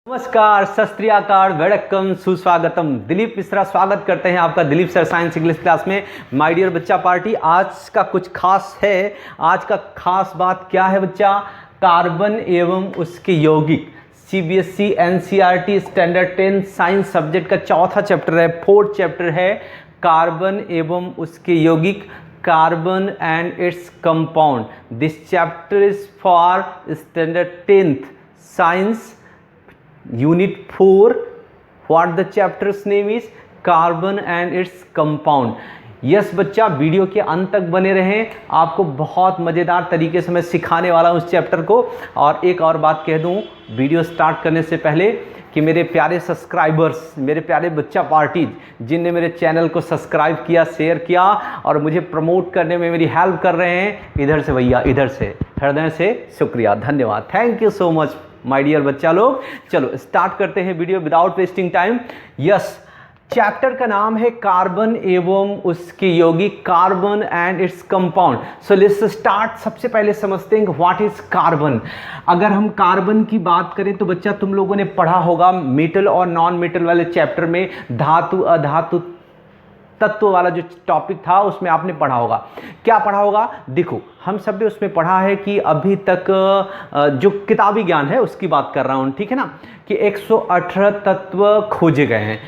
नमस्कार, सत श्री अकाल, वेलकम, सुस्वागतम। दिलीप मिश्रा स्वागत करते हैं आपका Dilip sir science English class में। माय डियर बच्चा पार्टी, आज का कुछ खास है। आज का खास बात क्या है बच्चा? कार्बन एवं उसके यौगिक, CBSE NCERT standard 10 science subject का चौथा चैप्टर है, फोर्थ चैप्टर है, कार्बन एवं उसके यौगिक, carbon and its compound. This chapter is for standard 10th science Unit 4. What the chapter's name is? Carbon and its compound. Yes बच्चा, video के अंत तक बने रहें, आपको बहुत मज़ेदार तरीके से मैं सिखाने वाला हूँ उस चैप्टर को। और एक और बात कह दूँ वीडियो स्टार्ट करने से पहले कि मेरे प्यारे सब्सक्राइबर्स, मेरे प्यारे बच्चा पार्टी जिनने मेरे चैनल को सब्सक्राइब किया, शेयर किया और मुझे प्रमोट करने में मेरी हेल्प कर रहे हैं, इधर से भैया, इधर से हृदय से शुक्रिया, धन्यवाद, thank you so much my dear बच्चा लोग। चलो स्टार्ट करते हैं video without wasting time. Yes, chapter का नाम है कार्बन एवं उसके यौगिक, carbon and its compound. So let's start. सबसे पहले समझते हैं व्हाट इज कार्बन। अगर हम कार्बन की बात करें तो बच्चा तुम लोगों ने पढ़ा होगा मेटल और नॉन मेटल वाले चैप्टर में, धातु अधातु तत्व वाला जो टॉपिक था उसमें आपने पढ़ा होगा। क्या पढ़ा होगा? देखो, हम सब ने उसमें पढ़ा है कि अभी तक जो किताबी ज्ञान है उसकी बात कर रहा हूँ, ठीक है ना, कि 118 तत्व खोजे गए हैं।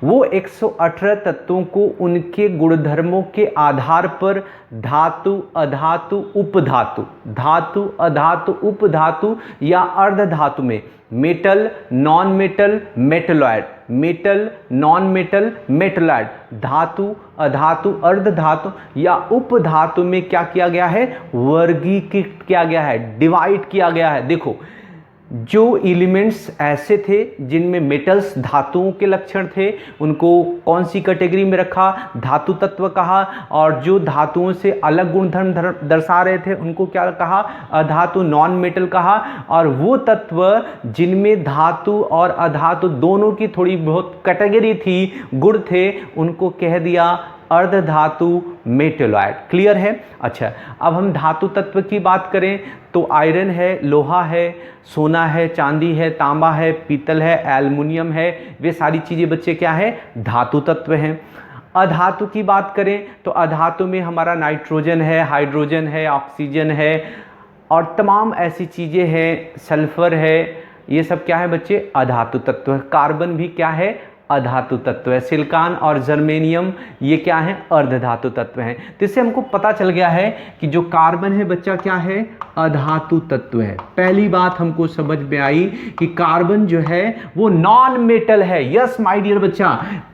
वो 118 तत्वों को उनके गुणधर्मों के आधार पर धातु अधातु उपधातु, धातु अधातु उपधातु या अर्धधातु में metal non metal metalloid, metal non metal metalloid, धातु अधातु अर्धधातु या उपधातु में क्या किया गया है? वर्गीकृत किया गया है, डिवाइड किया गया है। देखो, जो एलिमेंट्स ऐसे थे जिनमें मेटल्स धातुओं के लक्षण थे उनको कौन सी कैटेगरी में रखा? धातु तत्व कहा। और जो धातुओं से अलग गुणधर्म दर्शा रहे थे उनको क्या कहा? अधातु नॉन मेटल कहा। और वो तत्व जिनमें धातु और अधातु दोनों की थोड़ी बहुत कैटेगरी थी, गुण थे, उनको कह दिया अर्धधातु मेटलॉइड। क्लियर है? अच्छा, अब हम धातु तत्व की बात करें तो आयरन है, लोहा है, सोना है, चांदी है, तांबा है, पीतल है, एल्युमिनियम है, वे सारी चीज़ें बच्चे क्या है? धातु तत्व हैं। अधातु की बात करें तो अधातु में हमारा नाइट्रोजन है, हाइड्रोजन है, ऑक्सीजन है और तमाम ऐसी चीज़ें हैं, सल्फर है, ये सब क्या है बच्चे? अधातु तत्व है। कार्बन भी क्या है? अधातु तत्व है। सिलिकॉन और जर्मेनियम ये क्या है? अर्धधातु तत्व हैं। तो इससे हमको पता चल गया है कि जो कार्बन है बच्चा क्या है? अधातु तत्व है। पहली बात हमको समझ में आई कि कार्बन जो है वो नॉन मेटल है। यस माय डियर बच्चा,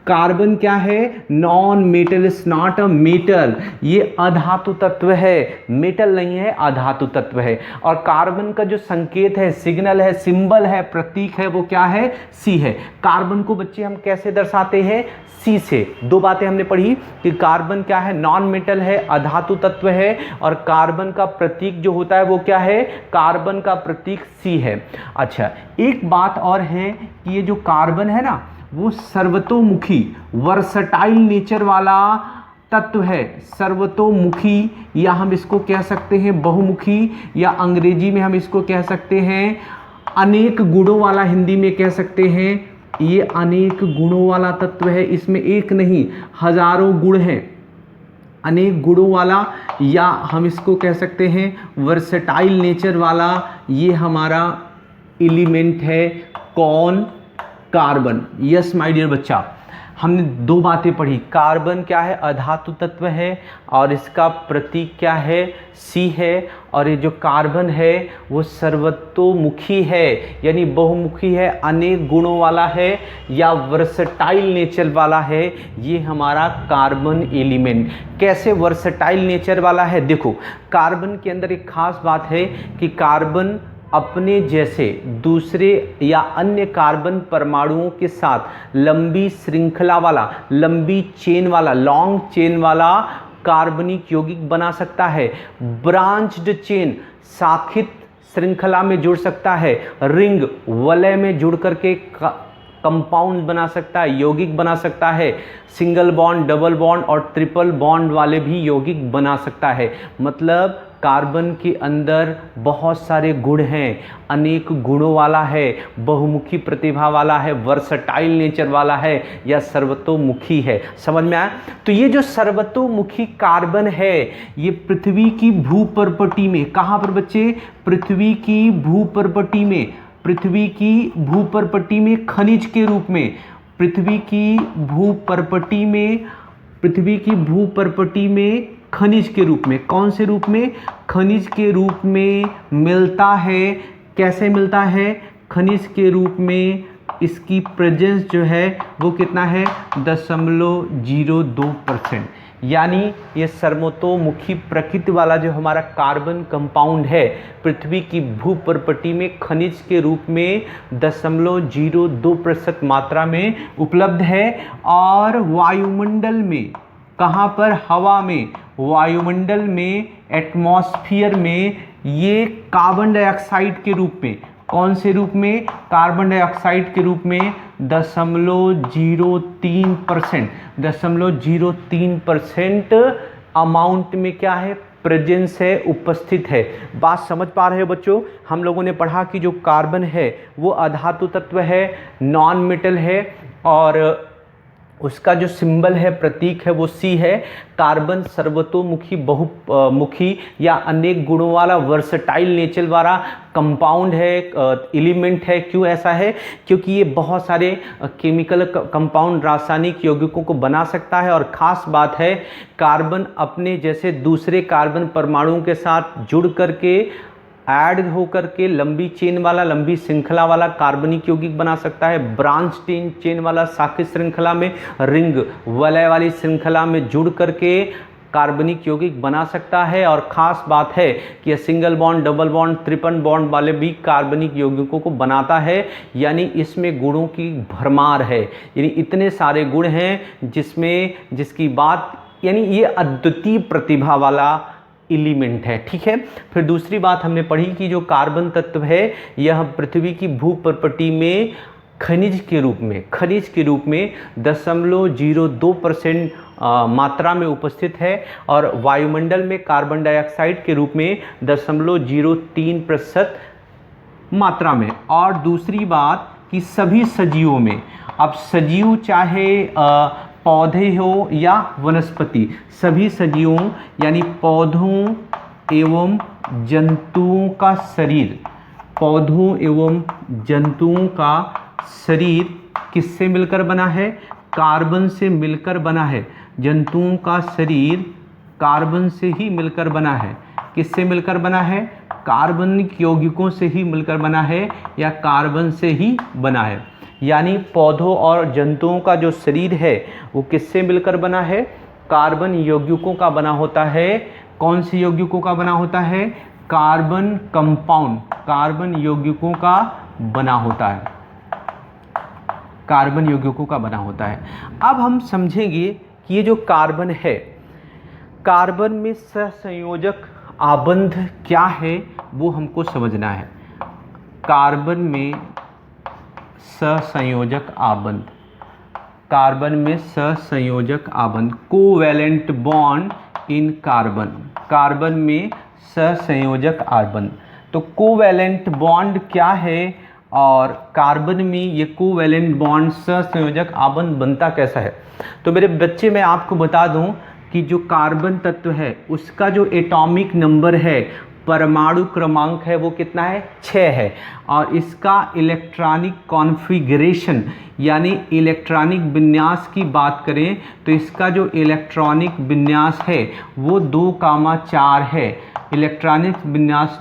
कार्बन क्या है? Non metal, is not a metal. ये अधातु तत्व है, मेटल नहीं है, अधातु तत्व है। और कार्बन का जो संकेत है, सिग्नल है, सिंबल है, प्रतीक है, वो क्या है? सी है। कार्बन को बच्चे हम कैसे दर्शाते हैं? सी से। दो बातें हमने पढ़ी कि कार्बन क्या है? नॉन मेटल है, अधातु तत्व है। और कार्बन का प्रतीक जो होता है वो क्या है? कार्बन का प्रतीक सी है। अच्छा, एक बात और है कि ये जो कार्बन है ना, वो सर्वतोमुखी, वर्सटाइल नेचर वाला तत्व है। सर्वतोमुखी, या हम इसको कह सकते हैं बहुमुखी, या अंग्रेजी में हम इसको कह सकते हैं अनेक गुणों वाला, हिंदी में कह सकते हैं ये अनेक गुणों वाला तत्व है। इसमें एक नहीं, हजारों गुण हैं, अनेक गुणों वाला, या हम इसको कह सकते हैं वर्सेटाइल नेचर वाला। ये हमारा एलिमेंट है कौन? कार्बन। यस माय डियर बच्चा, हमने दो बातें पढ़ी। कार्बन क्या है? अधातु तत्व है और इसका प्रतीक क्या है? सी है। और ये जो कार्बन है वो सर्वतोमुखी है, यानी बहुमुखी है, अनेक गुणों वाला है या वर्सटाइल नेचर वाला है। ये हमारा कार्बन एलिमेंट कैसे वर्सटाइल नेचर वाला है? देखो, कार्बन के अंदर एक खास बात है कि कार्बन अपने जैसे दूसरे या अन्य कार्बन परमाणुओं के साथ लंबी श्रृंखला वाला, लंबी चेन वाला, लॉन्ग चेन वाला कार्बनिक यौगिक बना सकता है। ब्रांच्ड चेन, शाखित श्रृंखला में जुड़ सकता है। रिंग, वलय में जुड़ करके कंपाउंड बना सकता है, यौगिक बना सकता है। सिंगल बॉन्ड, डबल बॉन्ड और ट्रिपल बॉन्ड वाले भी यौगिक बना सकता है। मतलब कार्बन के अंदर बहुत सारे गुण हैं, अनेक गुणों वाला है, बहुमुखी प्रतिभा वाला है, वर्सटाइल नेचर वाला है या सर्वतोमुखी है। समझ में आया? तो ये जो सर्वतोमुखी कार्बन है ये पृथ्वी की भूपर्पटी में, कहाँ पर बच्चे? पृथ्वी की भूपर्पटी में, पृथ्वी की भूपर्पटी में खनिज के रूप में, पृथ्वी की भूपर्पटी में, पृथ्वी की भूपर्पटी में खनिज के रूप में, कौन से रूप में? खनिज के रूप में मिलता है। कैसे मिलता है? खनिज के रूप में इसकी प्रेजेंस जो है वो कितना है? 0.02%। यानी ये सर्वतोमुखी प्रकृति वाला जो हमारा कार्बन कंपाउंड है पृथ्वी की भूपर्पटी में खनिज के रूप में 0.02% मात्रा में उपलब्ध है। और वायुमंडल में, कहाँ पर? हवा में, वायुमंडल में, एटमॉस्फेयर में ये कार्बन डाइऑक्साइड के रूप में, कौन से रूप में? कार्बन डाइऑक्साइड के रूप में 0.03% अमाउंट में क्या है? प्रेजेंस है, उपस्थित है। बात समझ पा रहे हो बच्चों? हम लोगों ने पढ़ा कि जो कार्बन है वो अधातु तत्व है, नॉन मेटल है और उसका जो सिंबल है, प्रतीक है वो C है। कार्बन सर्वतोमुखी, बहुमुखी या अनेक गुणों वाला, वर्सटाइल नेचर वाला कंपाउंड है, एलिमेंट है। क्यों ऐसा है? क्योंकि ये बहुत सारे केमिकल कंपाउंड, रासायनिक यौगिकों को बना सकता है। और ख़ास बात है कार्बन अपने जैसे दूसरे कार्बन परमाणुओं के साथ जुड़ करके, ऐड होकर के लंबी चेन वाला, लंबी श्रृंखला वाला कार्बनिक यौगिक बना सकता है। ब्रांच चेन वाला शाखित श्रृंखला में, रिंग वलय वाली श्रृंखला में जुड़ करके कार्बनिक यौगिक बना सकता है। और ख़ास बात है कि यह single bond, double bond, triple bond वाले भी कार्बनिक यौगिकों को बनाता है। यानी इसमें गुणों की भरमार है, यानी इतने सारे गुण हैं जिसकी बात, यानी ये अद्वितीय प्रतिभा वाला एलिमेंट है। ठीक है। फिर दूसरी बात हमने पढ़ी कि जो कार्बन तत्व है यह पृथ्वी की भूपर्पटी में खनिज के रूप में 0.02% मात्रा में उपस्थित है और वायुमंडल में कार्बन डाइऑक्साइड के रूप में 0.03% मात्रा में। और दूसरी बात कि सभी सजीवों में, अब सजीव चाहे पौधे हो या वनस्पति, सभी सजीवों यानी पौधों एवं जंतुओं का शरीर, पौधों एवं जंतुओं का शरीर किससे मिलकर बना है? कार्बन से मिलकर बना है। जंतुओं का शरीर कार्बन से ही मिलकर बना है। किससे मिलकर बना है? कार्बनिक यौगिकों से ही मिलकर बना है या कार्बन से ही बना है। यानी पौधों और जंतुओं का जो शरीर है वो किससे मिलकर बना है? कार्बन यौगिकों का बना होता है। कौन सी यौगिकों का बना होता है? कार्बन कंपाउंड, कार्बन यौगिकों का बना होता है, कार्बन यौगिकों का बना होता है। अब हम समझेंगे कि ये जो कार्बन है, कार्बन में सहसंयोजक आबंध क्या है वो हमको समझना है। कार्बन में सहसंयोजक आबंध, कार्बन में सहसंयोजक आबंध, covalent bond in carbon, carbon में सहसंयोजक आबंध। तो कोवैलेंट बॉन्ड क्या है और कार्बन में ये कोवैलेंट बॉन्ड सहसंयोजक आबंध बनता कैसा है? तो मेरे बच्चे मैं आपको बता दूं कि जो कार्बन तत्व है उसका जो एटॉमिक नंबर है, परमाणु क्रमांक है वो कितना है? 6 है। और इसका इलेक्ट्रॉनिक कॉन्फ़िगरेशन यानी इलेक्ट्रॉनिक विन्यास की बात करें तो इसका जो इलेक्ट्रॉनिक विन्यास है वो 2,4 है। इलेक्ट्रॉनिक विन्यास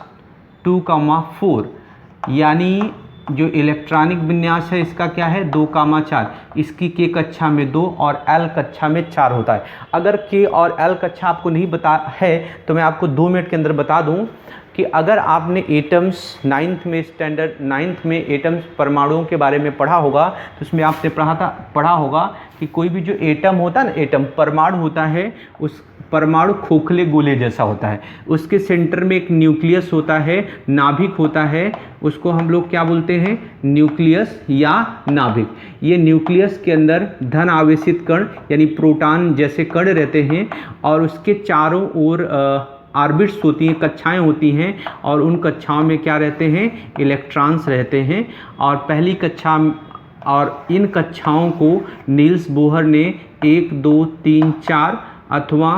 2,4, यानी जो इलेक्ट्रॉनिक विन्यास है इसका क्या है? 2,4। इसकी के कक्षा में 2 और एल कक्षा में 4 होता है। अगर के और एल कक्षा आपको नहीं बता है तो मैं आपको 2 मिनट के अंदर बता दूं कि अगर आपने एटम्स 9th में, स्टैंडर्ड 9th में एटम्स परमाणुओं के बारे में पढ़ा होगा तो उसमें आपने पढ़ा होगा कि कोई भी जो एटम होता है ना, एटम परमाणु होता है, उस परमाणु खोखले गोले जैसा होता है। उसके सेंटर में एक न्यूक्लियस होता है, नाभिक होता है, उसको हम लोग क्या बोलते हैं? न्यूक्लियस या नाभिक। ये न्यूक्लियस के अंदर धन आवेशित कण यानी प्रोटॉन जैसे कण रहते हैं और उसके चारों ओर ऑर्बिट्स होती हैं, कक्षाएं होती हैं, और उन कक्षाओं में क्या रहते हैं, इलेक्ट्रॉन्स रहते हैं। और पहली कक्षा और इन कक्षाओं को नील्स बोहर ने 1, 2, 3, 4 अथवा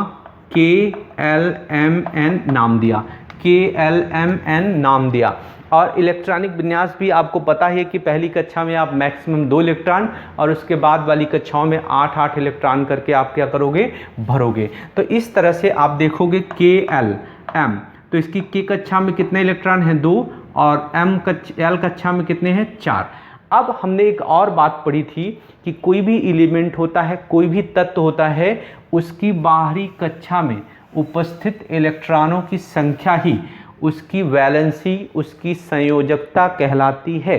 KLMN नाम दिया, KLMN नाम दिया। और इलेक्ट्रॉनिक विन्यास भी आपको पता है कि पहली कक्षा में आप मैक्सिमम 2 इलेक्ट्रॉन और उसके बाद वाली कक्षाओं में 8-8 इलेक्ट्रॉन करके आप क्या करोगे, भरोगे। तो इस तरह से आप देखोगे KLM, तो इसकी K कक्षा में कितने इलेक्ट्रॉन हैं, 2, और L कक्षा में कितने हैं, 4। अब हमने एक और बात पढ़ी थी कि कोई भी एलिमेंट होता है, कोई भी तत्व होता है, उसकी बाहरी कक्षा में उपस्थित इलेक्ट्रॉनों की संख्या ही उसकी वैलेंसी, उसकी संयोजकता कहलाती है।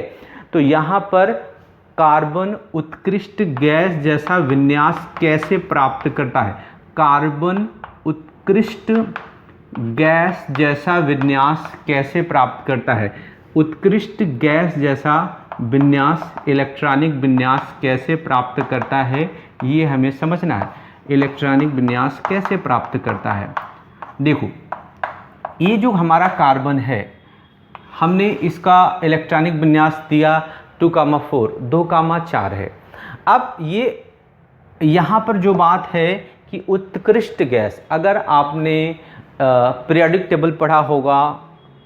तो यहाँ पर कार्बन उत्कृष्ट गैस जैसा विन्यास कैसे प्राप्त करता है, कार्बन उत्कृष्ट गैस जैसा विन्यास कैसे प्राप्त करता है, उत्कृष्ट गैस जैसा विन्यास, इलेक्ट्रॉनिक विन्यास कैसे प्राप्त करता है, ये हमें समझना है। इलेक्ट्रॉनिक विन्यास कैसे प्राप्त करता है, देखो ये जो हमारा कार्बन है, हमने इसका इलेक्ट्रॉनिक विन्यास दिया 2,4, 2,4 है। अब ये यहाँ पर जो बात है कि उत्कृष्ट गैस, अगर आपने पीरियोडिक टेबल पढ़ा होगा,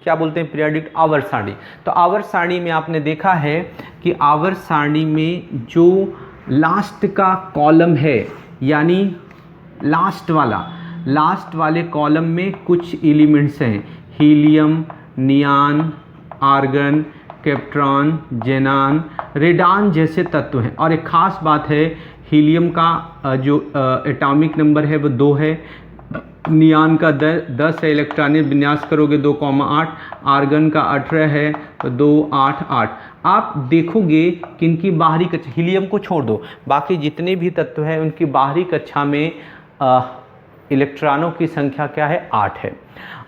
क्या बोलते हैं, पीरियोडिक आवर्त सारणी, तो आवर्त सारणी में आपने देखा है कि आवर्त सारणी में जो लास्ट का कॉलम है, यानी लास्ट वाले कॉलम में कुछ एलिमेंट्स हैं, हीलियम, नियान, आर्गन, कैप्ट्रॉन, जेनान, रेडान जैसे तत्व हैं। और एक ख़ास बात है, हीलियम का जो एटॉमिक नंबर है वो 2 है, नियान का 10 है, इलेक्ट्रॉनिक विन्यास करोगे 2,8, आर्गन का 18 है तो 2, 8, 8। आप देखोगे कि इनकी बाहरी कक्षा, हीलियम को छोड़ दो, बाकी जितने भी तत्व हैं उनकी बाहरी कक्षा में इलेक्ट्रॉनों की संख्या क्या है, 8 है।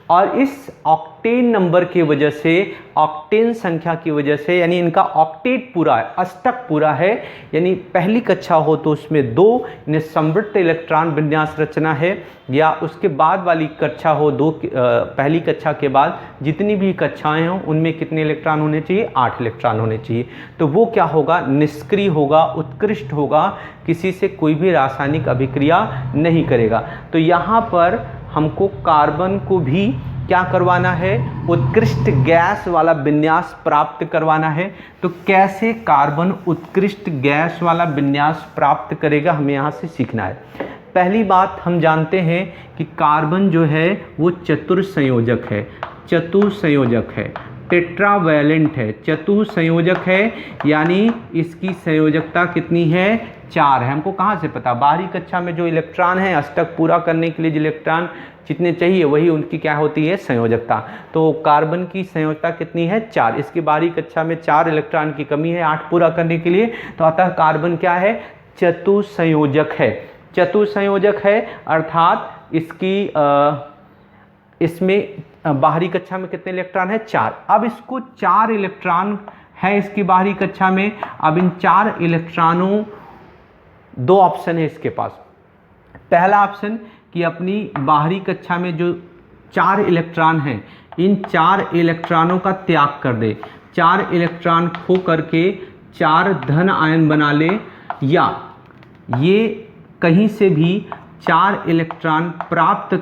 और इस ऑक्टेन नंबर की वजह से, ऑक्टेन संख्या की वजह से, यानी इनका ऑक्टेट पूरा है, अष्टक पूरा है, यानी पहली कक्षा हो तो उसमें 2 समृद्ध इलेक्ट्रॉन विन्यास रचना है, या उसके बाद वाली कक्षा हो 2, पहली कक्षा के बाद जितनी भी कक्षाएं हों उनमें कितने इलेक्ट्रॉन होने चाहिए, 8 इलेक्ट्रॉन होने चाहिए। तो वो क्या होगा, निष्क्रिय होगा, उत्कृष्ट होगा, किसी से कोई भी रासायनिक अभिक्रिया नहीं करेगा। तो यहाँ पर हमको कार्बन को भी क्या करवाना है, उत्कृष्ट गैस वाला विन्यास प्राप्त करवाना है। तो कैसे कार्बन उत्कृष्ट गैस वाला विन्यास प्राप्त करेगा, हमें यहाँ से सीखना है। पहली बात हम जानते हैं कि कार्बन जो है वो चतुर्संयोजक है, चतुर्संयोजक है, टेट्रावैलेंट है, चतुर्संयोजक है, यानी इसकी संयोजकता कितनी है, 4 है। हमको कहाँ से पता, बाहरी कक्षा में जो इलेक्ट्रॉन है, अष्टक पूरा करने के लिए जो इलेक्ट्रॉन जितने चाहिए वही उनकी क्या होती है, संयोजकता। तो कार्बन की संयोजकता कितनी है, 4। इसकी बाहरी कक्षा में 4 इलेक्ट्रॉन की कमी है 8 पूरा करने के लिए, तो अतः कार्बन क्या है, चतुर्संयोजक है। चतुर्संयोजक है अर्थात इसमें बाहरी कक्षा में कितने इलेक्ट्रॉन है, 4। अब इसको 4 इलेक्ट्रॉन है इसकी बाहरी कक्षा में। अब इन 4 इलेक्ट्रॉनों, 2 ऑप्शन है इसके पास। पहला ऑप्शन कि अपनी बाहरी कक्षा में जो 4 इलेक्ट्रॉन हैं, इन 4 इलेक्ट्रॉनों का त्याग कर दे, 4 इलेक्ट्रॉन खो करके 4 धन आयन बना ले, या ये कहीं से भी 4 इलेक्ट्रॉन प्राप्त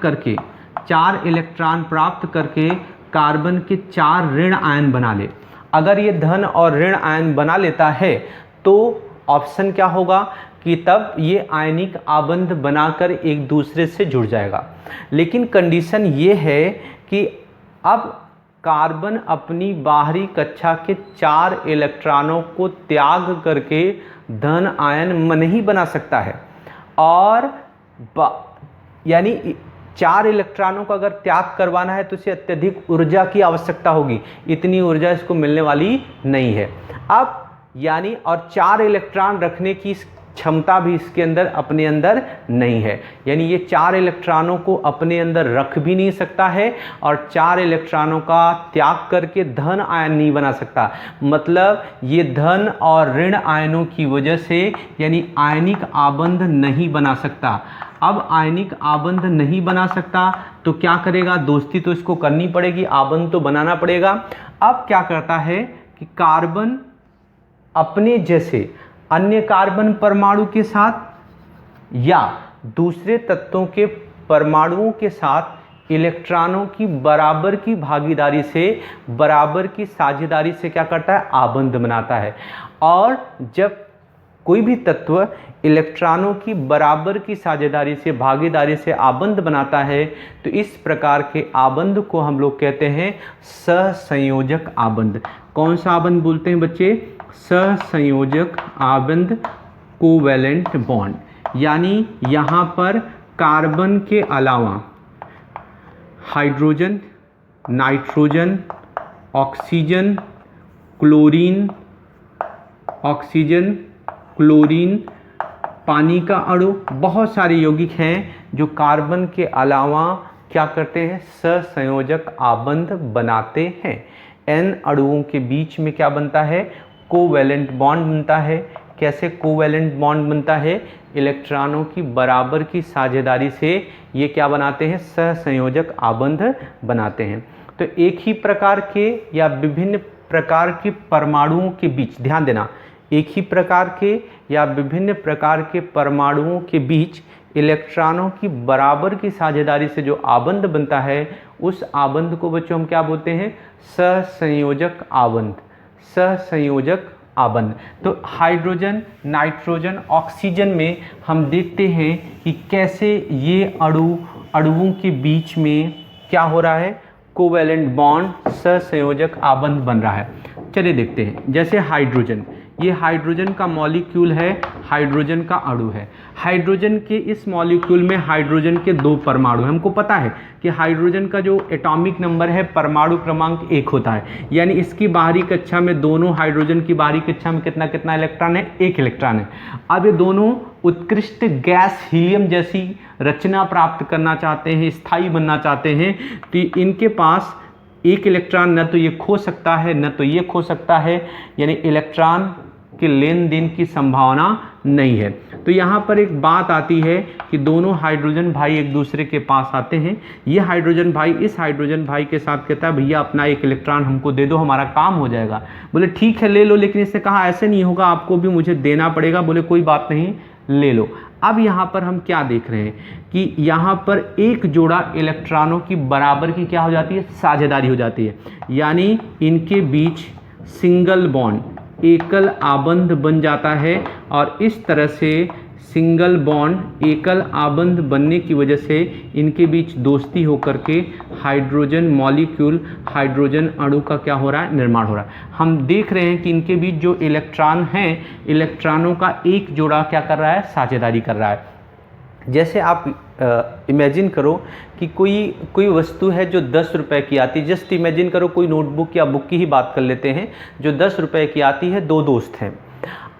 करके कार्बन के 4 ऋण आयन बना ले। अगर ये धन और ऋण आयन बना लेता है तो ऑप्शन क्या होगा कि तब ये आयनिक आबंध बनाकर एक दूसरे से जुड़ जाएगा। लेकिन कंडीशन ये है कि अब कार्बन अपनी बाहरी कक्षा के 4 इलेक्ट्रॉनों को त्याग करके धन आयन नहीं बना सकता है, और यानी 4 इलेक्ट्रॉनों को अगर त्याग करवाना है तो इसे अत्यधिक ऊर्जा की आवश्यकता होगी, इतनी ऊर्जा इसको मिलने वाली नहीं है। अब यानी और 4 इलेक्ट्रॉन रखने की क्षमता भी इसके अंदर अपने अंदर नहीं है, यानी ये 4 इलेक्ट्रॉनों को अपने अंदर रख भी नहीं सकता है और 4 इलेक्ट्रॉनों का त्याग करके धन आयन नहीं बना सकता। मतलब ये धन और ऋण आयनों की वजह से यानी आयनिक आबंध नहीं बना सकता। अब आयनिक आबंध नहीं बना सकता तो क्या करेगा, दोस्ती तो इसको करनी पड़ेगी, आबंध तो बनाना पड़ेगा। अब क्या करता है कि कार्बन अपने जैसे अन्य कार्बन परमाणु के साथ या दूसरे तत्वों के परमाणुओं के साथ इलेक्ट्रॉनों की बराबर की भागीदारी से, बराबर की साझेदारी से क्या करता है, आबंध बनाता है। और जब कोई भी तत्व इलेक्ट्रॉनों की बराबर की साझेदारी से, भागीदारी से आबंध बनाता है तो इस प्रकार के आबंध को हम लोग कहते हैं सहसंयोजक आबंध। कौन सा आबंध बोलते हैं बच्चे, सहसंयोजक आबंध, कोवैलेंट बॉन्ड। यानी यहाँ पर कार्बन के अलावा हाइड्रोजन, नाइट्रोजन, ऑक्सीजन, क्लोरीन, पानी का अणु, बहुत सारे यौगिक हैं जो कार्बन के अलावा क्या करते हैं, सहसंयोजक आबंध बनाते हैं। n अणुओं के बीच में क्या बनता है, कोवैलेंट बॉन्ड बनता है। कैसे कोवैलेंट बॉन्ड बनता है, इलेक्ट्रॉनों की बराबर की साझेदारी से ये क्या बनाते हैं, सहसंयोजक आबंध बनाते हैं। तो एक ही प्रकार के या विभिन्न प्रकार के परमाणुओं के बीच, ध्यान देना, एक ही प्रकार के या विभिन्न प्रकार के परमाणुओं के बीच इलेक्ट्रॉनों की बराबर की साझेदारी से जो आबंध बनता है उस आबंध को बच्चों हम क्या बोलते हैं, सहसंयोजक आबंध, सहसंयोजक आबंध। तो हाइड्रोजन, नाइट्रोजन, ऑक्सीजन में हम देखते हैं कि कैसे ये अणुओं के बीच में क्या हो रहा है, कोवैलेंट बॉन्ड, सहसंयोजक आबंध बन रहा है। चलिए देखते हैं। जैसे हाइड्रोजन, ये हाइड्रोजन का मॉलिक्यूल है, हाइड्रोजन का अणु है। हाइड्रोजन के इस मॉलिक्यूल में हाइड्रोजन के 2 परमाणु हैं। हमको पता है कि हाइड्रोजन का जो एटॉमिक नंबर है, परमाणु क्रमांक 1 होता है। यानी इसकी बाहरी कक्षा में, दोनों हाइड्रोजन की बाहरी कक्षा में कितना कितना इलेक्ट्रॉन है, 1 इलेक्ट्रॉन है। अब ये दोनों उत्कृष्ट गैस हीलियम जैसी रचना प्राप्त करना चाहते हैं, स्थायी बनना चाहते हैं, तो इनके पास 1 इलेक्ट्रॉन न तो ये खो सकता है, न तो ये खो सकता है, यानी इलेक्ट्रॉन के लेन देन की संभावना नहीं है। तो यहाँ पर एक बात आती है कि दोनों हाइड्रोजन भाई एक दूसरे के पास आते हैं। ये हाइड्रोजन भाई इस हाइड्रोजन भाई के साथ कहता है, भैया अपना 1 इलेक्ट्रॉन हमको दे दो, हमारा काम हो जाएगा। बोले ठीक है ले लो, लेकिन इसने कहा ऐसे नहीं होगा, आपको भी मुझे देना पड़ेगा। बोले कोई बात नहीं, ले लो। अब यहाँ पर हम क्या देख रहे हैं कि यहाँ पर एक जोड़ा इलेक्ट्रॉनों की बराबर की क्या हो जाती है, साझेदारी हो जाती है। यानी इनके बीच सिंगल बॉन्ड, एकल आबंध बन जाता है। और इस तरह से सिंगल बॉन्ड, एकल आबंध बनने की वजह से इनके बीच दोस्ती होकर के हाइड्रोजन मॉलिक्यूल, हाइड्रोजन अणु का क्या हो रहा है, निर्माण हो रहा है। हम देख रहे हैं कि इनके बीच जो इलेक्ट्रॉन हैं, इलेक्ट्रॉनों का एक जोड़ा क्या कर रहा है, साझेदारी कर रहा है। जैसे आप इमेजिन करो कि कोई वस्तु है जो 10 रुपए की आती है। जस्ट इमेजिन करो कोई नोटबुक या बुक की ही बात कर लेते हैं जो 10 रुपए की आती है। 2 दोस्त हैं,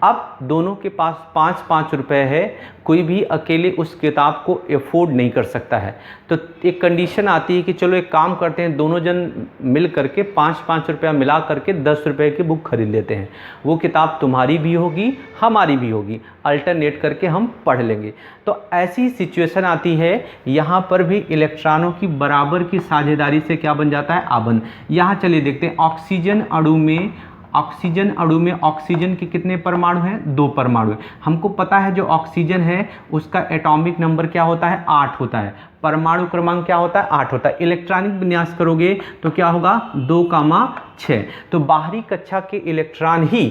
अब दोनों के पास 5-5 रुपए है। कोई भी अकेले उस किताब को अफोर्ड नहीं कर सकता है। तो एक कंडीशन आती है कि चलो एक काम करते हैं, दोनों जन मिल करके 5-5 रुपया मिला करके 10 रुपए की बुक खरीद लेते हैं। वो किताब तुम्हारी भी होगी, हमारी भी होगी, अल्टरनेट करके हम पढ़ लेंगे। तो ऐसी सिचुएशन आती है, यहाँ पर भी इलेक्ट्रॉनों की बराबर की साझेदारी से क्या बन जाता है, आबंध। यहाँ चलिए देखते हैं, ऑक्सीजन अणु में ऑक्सीजन के कितने परमाणु हैं, 2 परमाणु। हमको पता है जो ऑक्सीजन है उसका एटॉमिक नंबर क्या होता है, 8 होता है। परमाणु क्रमांक क्या होता है, 8 होता है। इलेक्ट्रॉनिक विन्यास करोगे तो क्या होगा, 2,6। तो बाहरी कक्षा के इलेक्ट्रॉन ही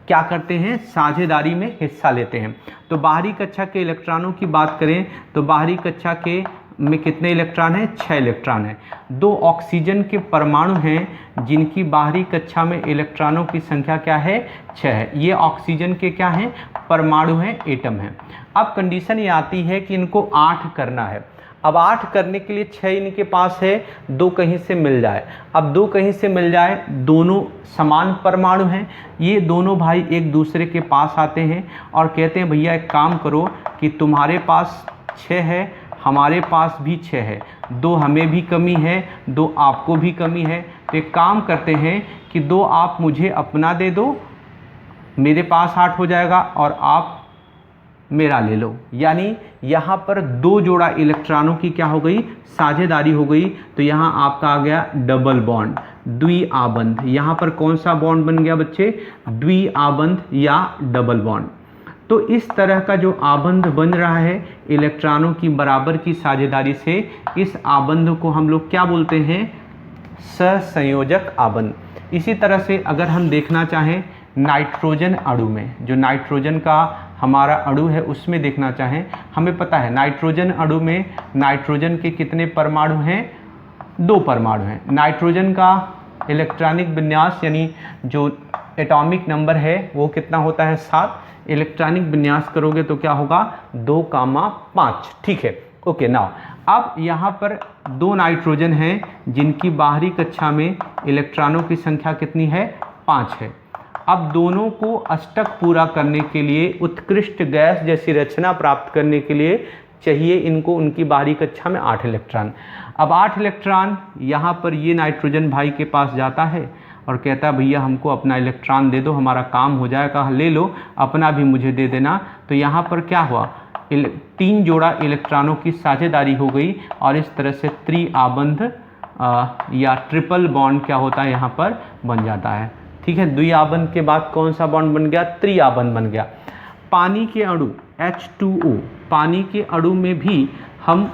क्या करते हैं, साझेदारी में हिस्सा लेते हैं। तो बाहरी कक्षा के इलेक्ट्रॉनों की बात करें तो बाहरी कक्षा के में कितने इलेक्ट्रॉन हैं, 6 इलेक्ट्रॉन हैं। 2 ऑक्सीजन के परमाणु हैं जिनकी बाहरी कक्षा में इलेक्ट्रॉनों की संख्या क्या है, 6 है। ये ऑक्सीजन के क्या हैं, परमाणु हैं, एटम हैं। अब कंडीशन ये आती है कि इनको 8 करना है। अब 8 करने के लिए 6 इनके पास है, 2 कहीं से मिल जाए। अब 2 कहीं से मिल जाए, दोनों समान परमाणु हैं। ये दोनों भाई एक दूसरे के पास आते हैं और कहते हैं भैया एक काम करो कि तुम्हारे पास 6 है, हमारे पास भी 6 है, 2 हमें भी कमी है, 2 आपको भी कमी है। तो एक काम करते हैं कि 2 आप मुझे अपना दे दो, मेरे पास 8 हो जाएगा और आप मेरा ले लो। यानी यहाँ पर दो जोड़ा इलेक्ट्रॉनों की क्या हो गई, साझेदारी हो गई। तो यहाँ आपका आ गया डबल बॉन्ड, द्विआबंध। यहाँ पर कौन सा बॉन्ड बन गया बच्चे, द्विआबंध या डबल बॉन्ड। तो इस तरह का जो आबंध बन रहा है इलेक्ट्रॉनों की बराबर की साझेदारी से, इस आबंध को हम लोग क्या बोलते हैं, सहसंयोजक आबंध। इसी तरह से अगर हम देखना चाहें नाइट्रोजन अणु में, जो नाइट्रोजन का हमारा अणु है उसमें देखना चाहें, हमें पता है नाइट्रोजन अणु में नाइट्रोजन के कितने परमाणु हैं, 2 परमाणु हैं। नाइट्रोजन का इलेक्ट्रॉनिक विन्यास यानी जो एटॉमिक नंबर है वो कितना होता है, 7। इलेक्ट्रॉनिक विन्यास करोगे तो क्या होगा, 2,5। ठीक है, ओके। नाउ अब यहाँ पर 2 नाइट्रोजन हैं जिनकी बाहरी कक्षा में इलेक्ट्रॉनों की संख्या कितनी है, 5 है। अब दोनों को अष्टक पूरा करने के लिए, उत्कृष्ट गैस जैसी रचना प्राप्त करने के लिए चाहिए इनको उनकी बाहरी कक्षा में 8 इलेक्ट्रॉन। अब 8 इलेक्ट्रॉन यहाँ पर ये नाइट्रोजन भाई के पास जाता है और कहता है भैया हमको अपना इलेक्ट्रॉन दे दो, हमारा काम हो जाएगा, ले लो, अपना भी मुझे दे देना। तो यहाँ पर क्या हुआ, 3 जोड़ा इलेक्ट्रॉनों की साझेदारी हो गई और इस तरह से त्रिआबंध या ट्रिपल बॉन्ड क्या होता है यहाँ पर बन जाता है। ठीक है, द्विआबंध के बाद कौन सा बॉन्ड बन गया, त्रिआबंध बन गया। पानी के अणु H2O, पानी के अणु में भी हम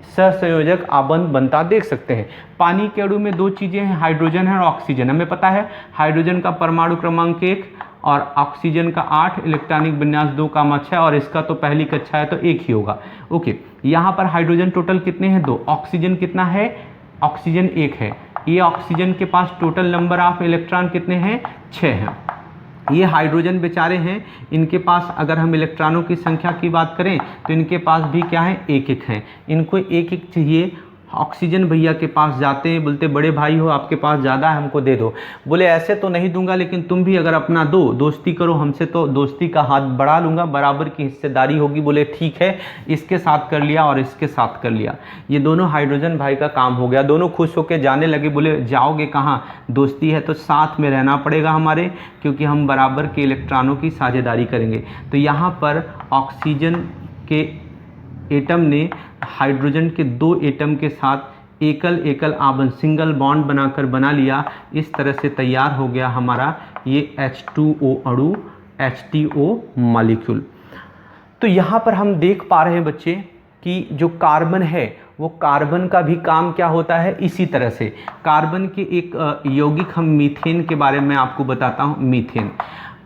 सहसंयोजक आबंध बनता देख सकते हैं। पानी के अणु में 2 चीज़ें हैं, हाइड्रोजन है और ऑक्सीजन। हमें पता है हाइड्रोजन का परमाणु क्रमांक 1 और ऑक्सीजन का 8, इलेक्ट्रॉनिक विन्यास 2,6 और इसका तो पहली कक्षा है तो 1 ही होगा। ओके, यहाँ पर हाइड्रोजन टोटल कितने हैं, 2। ऑक्सीजन कितना है, ऑक्सीजन 1 है। ये ऑक्सीजन के पास टोटल नंबर ऑफ इलेक्ट्रॉन कितने हैं, 6 हैं। ये हाइड्रोजन बेचारे हैं, इनके पास अगर हम इलेक्ट्रॉनों की संख्या की बात करें तो इनके पास भी क्या है, 1-1 हैं। इनको 1-1 चाहिए। ऑक्सीजन भैया के पास जाते हैं, बोलते बड़े भाई हो आपके पास ज़्यादा है हमको दे दो। बोले ऐसे तो नहीं दूंगा लेकिन तुम भी अगर अपना दो, दोस्ती करो हमसे तो दोस्ती का हाथ बढ़ा लूँगा, बराबर की हिस्सेदारी होगी। बोले ठीक है, इसके साथ कर लिया और इसके साथ कर लिया। ये दोनों हाइड्रोजन भाई का काम हो गया। दोनों खुश होकर जाने लगे। बोले जाओगे कहाँ, दोस्ती है तो साथ में रहना पड़ेगा हमारे, क्योंकि हम बराबर के इलेक्ट्रॉनों की साझेदारी करेंगे। तो यहाँ पर ऑक्सीजन के एटम ने हाइड्रोजन के 2 एटम के साथ एकल आबंध, सिंगल बॉन्ड बनाकर बना लिया। इस तरह से तैयार हो गया हमारा ये H2O अणु, H2O मॉलिक्यूल। तो यहाँ पर हम देख पा रहे हैं बच्चे कि जो कार्बन है वो कार्बन का भी काम क्या होता है, इसी तरह से। कार्बन के एक यौगिक हम मीथेन के बारे में आपको बताता हूँ। मीथेन,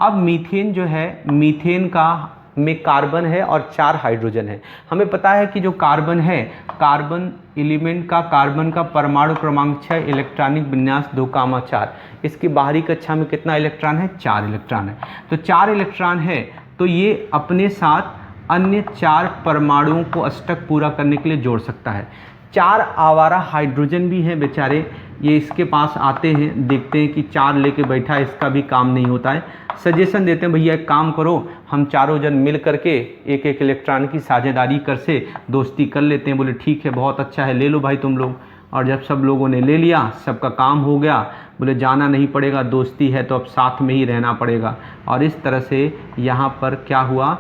अब मीथेन जो है, मीथेन का में कार्बन है और 4 हाइड्रोजन है। हमें पता है कि जो कार्बन है, कार्बन एलिमेंट का, कार्बन का परमाणु क्रमांक 6, इलेक्ट्रॉनिक विन्यास 2,4। इसकी बाहरी कक्षा में कितना इलेक्ट्रॉन है, 4 इलेक्ट्रॉन है। तो 4 इलेक्ट्रॉन है तो ये अपने साथ अन्य 4 परमाणुओं को अष्टक पूरा करने के लिए जोड़ सकता है। 4 आवारा हाइड्रोजन भी हैं बेचारे, ये इसके पास आते हैं, देखते हैं कि 4 लेके बैठा है, इसका भी काम नहीं होता है। सजेशन देते हैं भैया एक काम करो, हम चारों जन मिल करके एक इलेक्ट्रॉन की साझेदारी कर से दोस्ती कर लेते हैं। बोले ठीक है, बहुत अच्छा है, ले लो भाई तुम लोग। और जब सब लोगों ने ले लिया, सबका काम हो गया, बोले जाना नहीं पड़ेगा, दोस्ती है तो अब साथ में ही रहना पड़ेगा। और इस तरह से यहाँ पर क्या हुआ,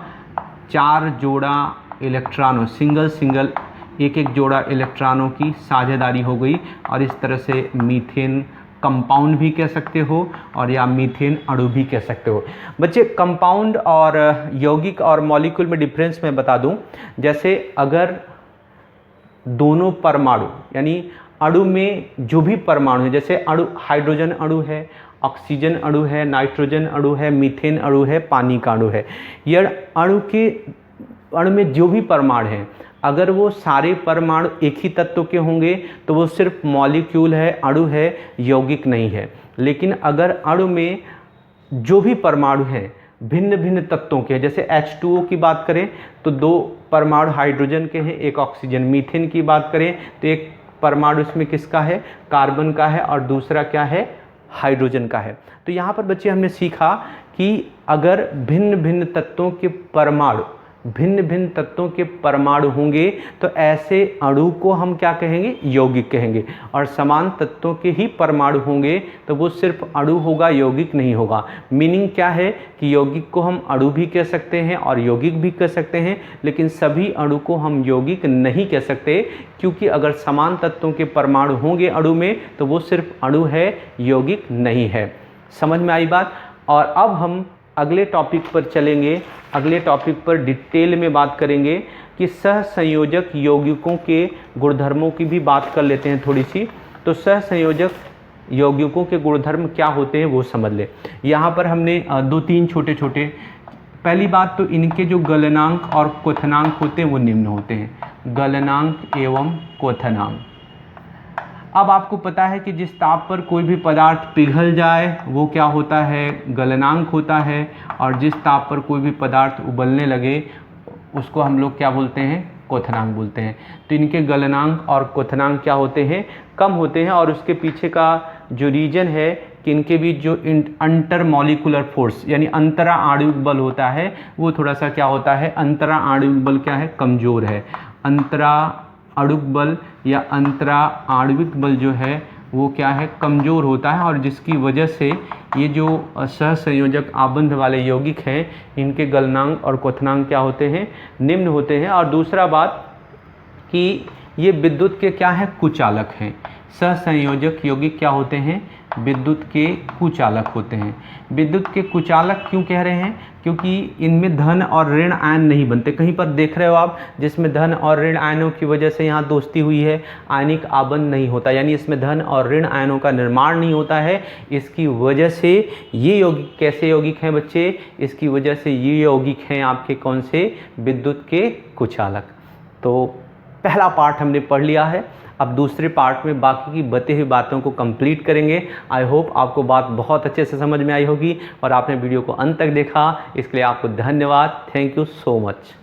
4 जोड़ा इलेक्ट्रॉनों, सिंगल एक जोड़ा इलेक्ट्रॉनों की साझेदारी हो गई। और इस तरह से मीथेन कंपाउंड भी कह सकते हो और या मीथेन अणु भी कह सकते हो। बच्चे कंपाउंड और यौगिक और मॉलिक्यूल में डिफरेंस मैं बता दूं। जैसे अगर दोनों परमाणु यानी अणु में जो भी परमाणु है, जैसे अणु हाइड्रोजन अणु है, ऑक्सीजन अणु है, नाइट्रोजन अणु है, मीथेन अणु है, पानी का अणु है, यह अणु में जो भी परमाणु हैं, अगर वो सारे परमाणु एक ही तत्व के होंगे तो वो सिर्फ मॉलिक्यूल है, अणु है, यौगिक नहीं है। लेकिन अगर अणु में जो भी परमाणु हैं भिन्न भिन्न तत्वों के, जैसे H2O की बात करें तो 2 परमाणु हाइड्रोजन के हैं, 1 ऑक्सीजन। मीथेन की बात करें तो 1 परमाणु इसमें किसका है, कार्बन का है, और दूसरा क्या है, हाइड्रोजन का है। तो यहाँ पर बच्चे हमने सीखा कि अगर भिन्न भिन्न तत्वों के परमाणु भिन्न भिन्न तत्वों के परमाणु होंगे तो ऐसे अणु को हम क्या कहेंगे, यौगिक कहेंगे। और समान तत्वों के ही परमाणु होंगे तो वो सिर्फ अणु होगा, यौगिक नहीं होगा। मीनिंग क्या है कि यौगिक को हम अणु भी कह सकते हैं और यौगिक भी कह सकते हैं, लेकिन सभी अणु को हम यौगिक नहीं कह सकते, क्योंकि अगर समान तत्वों के परमाणु होंगे अणु में तो वो सिर्फ अणु है, यौगिक नहीं है। समझ में आई बात। और अब हम अगले टॉपिक पर चलेंगे। अगले टॉपिक पर डिटेल में बात करेंगे कि सहसंयोजक यौगिकों के गुणधर्मों की भी बात कर लेते हैं थोड़ी सी। तो सहसंयोजक यौगिकों के गुणधर्म क्या होते हैं वो समझ ले। यहाँ पर हमने 2-3 छोटे छोटे, पहली बात तो इनके जो गलनांक और क्वथनांक होते हैं वो निम्न होते हैं, गलनांक एवं क्वथनांक। अब आपको पता है कि जिस ताप पर कोई भी पदार्थ पिघल जाए वो क्या होता है, गलनांक होता है, और जिस ताप पर कोई भी पदार्थ उबलने लगे उसको हम लोग क्या बोलते हैं, क्वथनांक बोलते हैं। तो इनके गलनांक और क्वथनांक क्या होते हैं, कम होते हैं। और उसके पीछे का जो रीजन है कि इनके बीच जो अंतर मॉलिकुलर फोर्स यानी अंतरा आणविक बल होता है वो थोड़ा सा क्या होता है, अंतरा आणविक बल क्या है, कमज़ोर है। अंतरा आणविक बल या अंतरा आणविक बल जो है वो क्या है, कमज़ोर होता है, और जिसकी वजह से ये जो सहसंयोजक आबंध वाले यौगिक हैं इनके गलनांक और क्वथनांक क्या होते हैं, निम्न होते हैं। और दूसरा बात कि ये विद्युत के क्या हैं, कुचालक हैं। सहसंयोजक यौगिक क्या होते हैं, विद्युत के कुचालक होते हैं। विद्युत के कुचालक क्यों कह रहे हैं, क्योंकि इनमें धन और ऋण आयन नहीं बनते। कहीं पर देख रहे हो आप जिसमें धन और ऋण आयनों की वजह से यहाँ दोस्ती हुई है, आयनिक आबंध नहीं होता, यानी इसमें धन और ऋण आयनों का निर्माण नहीं होता है। इसकी वजह से ये यौगिक कैसे यौगिक हैं बच्चे, इसकी वजह से ये यौगिक हैं आपके कौन से, विद्युत के कुचालक। तो पहला पार्ट हमने पढ़ लिया है। अब दूसरे पार्ट में बाकी की बती हुई बातों को कंप्लीट करेंगे। आई होप आपको बात बहुत अच्छे से समझ में आई होगी और आपने वीडियो को अंत तक देखा, इसके लिए आपको धन्यवाद। Thank you so much.